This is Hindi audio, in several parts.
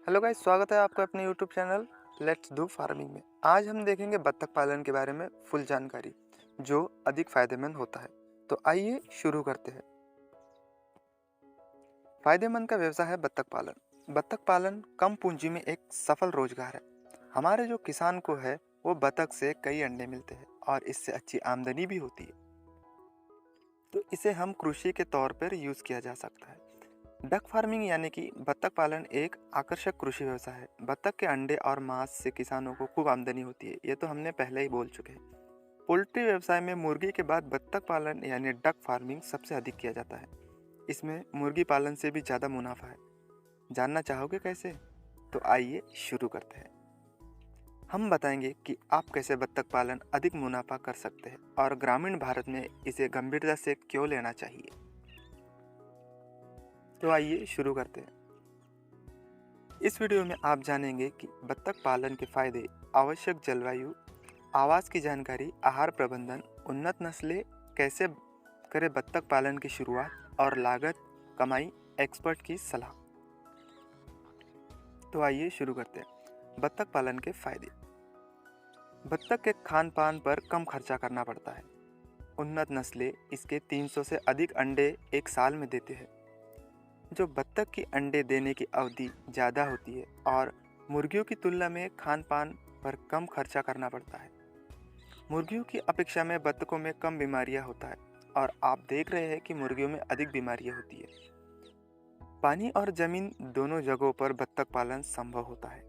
हेलो गाइस, स्वागत है आपका अपने YouTube channel let's do farming में। आज हम देखेंगे बत्तख पालन के बारे में फुल जानकारी जो अधिक फायदेमंद होता है। तो आइए शुरू करते हैं। फायदेमंद का व्यवसाय है बत्तख पालन। बत्तख पालन कम पूंजी में एक सफल रोजगार है। हमारे जो किसान को है वो बत्तख से कई अंडे मिलते हैं और इससे अच्छी आमदनी भी होती है। तो इसे हम कृषि के तौर पर यूज किया जा सकता है। डक फार्मिंग यानी कि बत्तख पालन एक आकर्षक कृषि व्यवसाय है। बत्तख के अंडे और मांस से किसानों को खूब आमदनी होती है, ये तो हमने पहले ही बोल चुके हैं। पोल्ट्री व्यवसाय में मुर्गी के बाद बत्तख पालन यानी डक फार्मिंग सबसे अधिक किया जाता है। इसमें मुर्गी पालन से भी ज़्यादा मुनाफा है। जानना चाहोगे कैसे? तो आइए शुरू करते हैं। हम बताएंगे कि आप कैसे बत्तख पालन अधिक मुनाफा कर सकते हैं और ग्रामीण भारत में इसे गंभीरता से क्यों लेना चाहिए। तो आइए शुरू करते हैं। इस वीडियो में आप जानेंगे कि बत्तख पालन के फायदे, आवश्यक जलवायु, आवास की जानकारी, आहार प्रबंधन, उन्नत नस्लें कैसे करें बत्तख पालन की शुरुआत और लागत, कमाई, एक्सपर्ट की सलाह। तो आइए शुरू करते हैं। बत्तख पालन के फायदे। बत्तख के खान पान पर कम खर्चा करना पड़ता है। उन्नत नस्लें इसके 300 से अधिक अंडे एक साल में देते हैं। जो बत्तख की अंडे देने की अवधि ज़्यादा होती है और मुर्गियों की तुलना में खान पान पर कम खर्चा करना पड़ता है। मुर्गियों की अपेक्षा में बत्तखों में कम बीमारियां होता है और आप देख रहे हैं कि मुर्गियों में अधिक बीमारियां होती है। पानी और जमीन दोनों जगहों पर बत्तख पालन संभव होता है।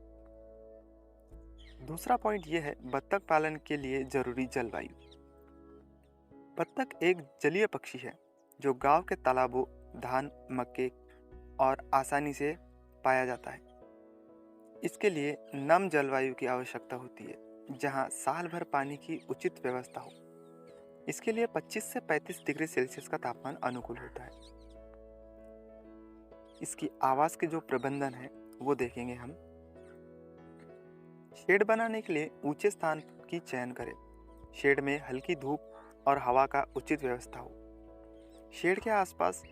दूसरा पॉइंट यह है बत्तख पालन के लिए जरूरी जलवायु। बत्तख एक जलीय पक्षी है जो गांव के तालाबों, धान, मक्के और आसानी से पाया जाता है। इसके लिए नम जलवायु की आवश्यकता होती है जहां साल भर पानी की उचित व्यवस्था हो। इसके लिए 25 से 35 डिग्री सेल्सियस का तापमान अनुकूल होता है। इसकी आवास के जो प्रबंधन है वो देखेंगे हम। शेड बनाने के लिए ऊंचे स्थान की चयन करें। शेड में हल्की धूप और हवा का उचित व्यवस्था हो। शेड के आसपास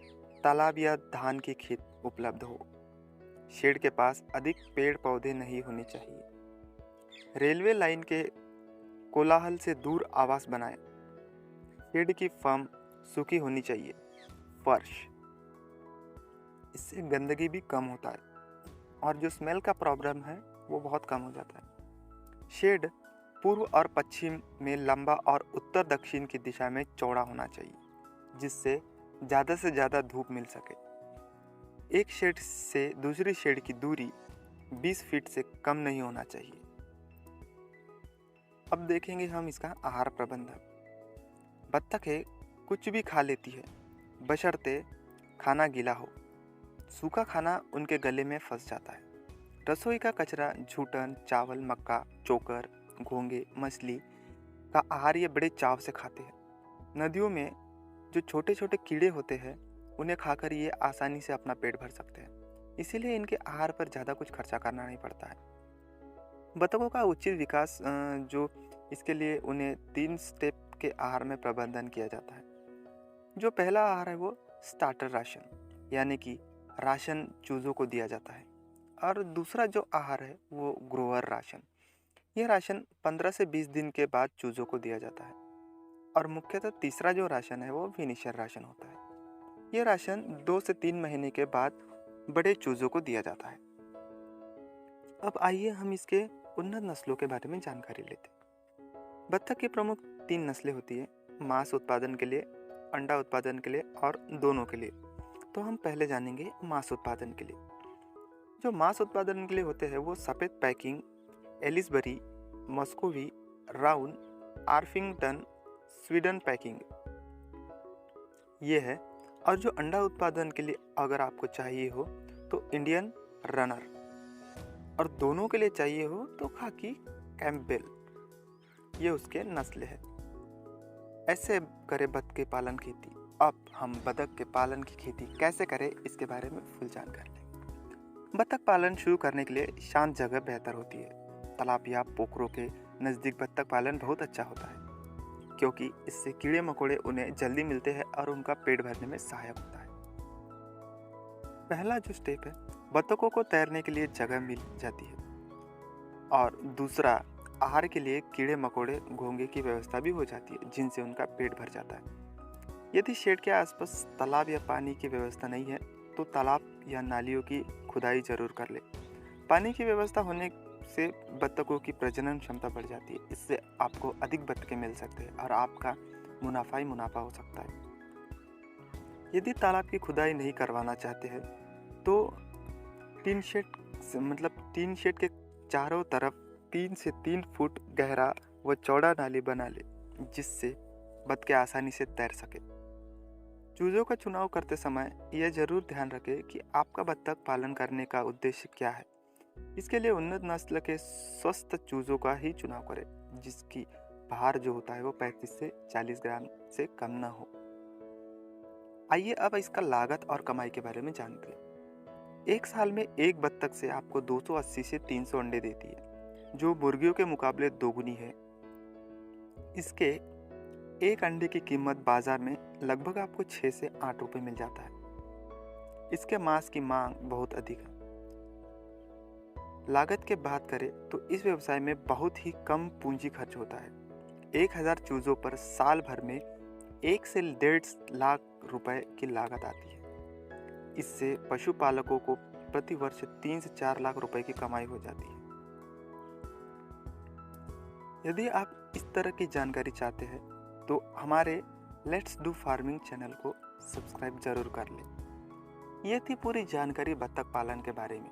तालाब या धान की खेत उपलब्ध हो। शेड के पास अधिक पेड़ पौधे नहीं होने चाहिए। रेलवे लाइन के कोलाहल से दूर आवास बनाएं। शेड की फर्म सूखी होनी चाहिए। फर्श, इससे गंदगी भी कम होता है और जो स्मेल का प्रॉब्लम है वो बहुत कम हो जाता है। शेड पूर्व और पश्चिम में लंबा और उत्तर दक्षिण की दिशा में चौड़ा होना चाहिए जिससे ज़्यादा से ज़्यादा धूप मिल सके। एक शेड से दूसरी शेड की दूरी 20 फीट से कम नहीं होना चाहिए। अब देखेंगे हम इसका आहार प्रबंधन। बत्तखें कुछ भी खा लेती है बशर्ते खाना गीला हो। सूखा खाना उनके गले में फंस जाता है। रसोई का कचरा, झूठन, चावल, मक्का, चोकर, घोंगे, मछली का आहार ये बड़े चाव से खाते हैं। नदियों में जो छोटे छोटे कीड़े होते हैं उन्हें खाकर ये आसानी से अपना पेट भर सकते हैं। इसीलिए इनके आहार पर ज़्यादा कुछ खर्चा करना नहीं पड़ता है। बतखों का उचित विकास जो इसके लिए उन्हें 3 स्टेप के आहार में प्रबंधन किया जाता है। जो पहला आहार है वो स्टार्टर राशन यानी कि राशन चूज़ों को दिया जाता है और दूसरा जो आहार है वो ग्रोअर राशन। यह राशन 15 से 20 दिन के बाद चूज़ों को दिया जाता है और मुख्यतः तीसरा जो राशन है वो फिनिशर राशन होता है। यह राशन 2 से 3 महीने के बाद बड़े चूज़ों को दिया जाता है। अब आइए हम इसके उन्नत नस्लों के बारे में जानकारी लेते हैं। बत्तख की प्रमुख 3 नस्लें होती है, मांस उत्पादन के लिए, अंडा उत्पादन के लिए और दोनों के लिए। तो हम पहले जानेंगे मांस उत्पादन के लिए। जो मांस उत्पादन के लिए होते हैं वो सफ़ेद पैकिंग, एलिसबरी, मस्कोवी, राउन, आर्फिंगटन, स्वीडन पैकिंग ये है। और जो अंडा उत्पादन के लिए अगर आपको चाहिए हो तो इंडियन रनर, और दोनों के लिए चाहिए हो तो खाकी कैम्पबेल, ये उसके नस्ल है। ऐसे करे बत्तख के पालन खेती। अब हम बत्तख के पालन की खेती कैसे करें इसके बारे में फुल जानकारी लेंगे। बत्तख पालन शुरू करने के लिए शांत जगह बेहतर होती है। तालाब या पोखरों के नज़दीक बत्तख पालन बहुत अच्छा होता है क्योंकि इससे कीड़े मकोड़े उन्हें जल्दी मिलते हैं और उनका पेट भरने में सहायक होता है। पहला जो स्टेप है बतखों को तैरने के लिए जगह मिल जाती है और दूसरा, आहार के लिए कीड़े मकोड़े घोंगे की व्यवस्था भी हो जाती है जिनसे उनका पेट भर जाता है। यदि शेड के आसपास तालाब या पानी की व्यवस्था नहीं है तो तालाब या नालियों की खुदाई जरूर कर ले। पानी की व्यवस्था होने से बत्तखों की प्रजनन क्षमता बढ़ जाती है। इससे आपको अधिक बत्तखें मिल सकते हैं और आपका मुनाफा ही मुनाफा हो सकता है। यदि तालाब की खुदाई नहीं करवाना चाहते हैं तो टीन शेड के चारों तरफ 3 से 3 फुट गहरा व चौड़ा नाली बना ले, जिससे बत्तखें आसानी से तैर सके। चूजों का चुनाव करते समय यह जरूर ध्यान रखें कि आपका बत्तख पालन करने का उद्देश्य क्या है। इसके लिए उन्नत नस्ल के स्वस्थ चूजों का ही चुनाव करें, जिसकी भार जो होता है वो 35 से 40 ग्राम से कम ना हो। आइए अब इसका लागत और कमाई के बारे में जानते हैं। एक साल में एक बत्तख से आपको 280 से 300 अंडे देती है, जो मुर्गियों के मुकाबले दोगुनी है। इसके एक अंडे की कीमत बाजार में लगभग आपको 6 से 8 रुपए मिल जाता है। इसके मांस की मांग बहुत अधिक है। लागत की बात करें तो इस व्यवसाय में बहुत ही कम पूंजी खर्च होता है। 1000 चूजों पर साल भर में 1 से 1.5 लाख रुपए की लागत आती है। इससे पशुपालकों को प्रति वर्ष 3 से 4 लाख रुपए की कमाई हो जाती है। यदि आप इस तरह की जानकारी चाहते हैं तो हमारे लेट्स डू फार्मिंग चैनल को सब्सक्राइब जरूर कर लें। यह थी पूरी जानकारी बत्तख पालन के बारे में।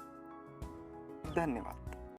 धन्यवाद।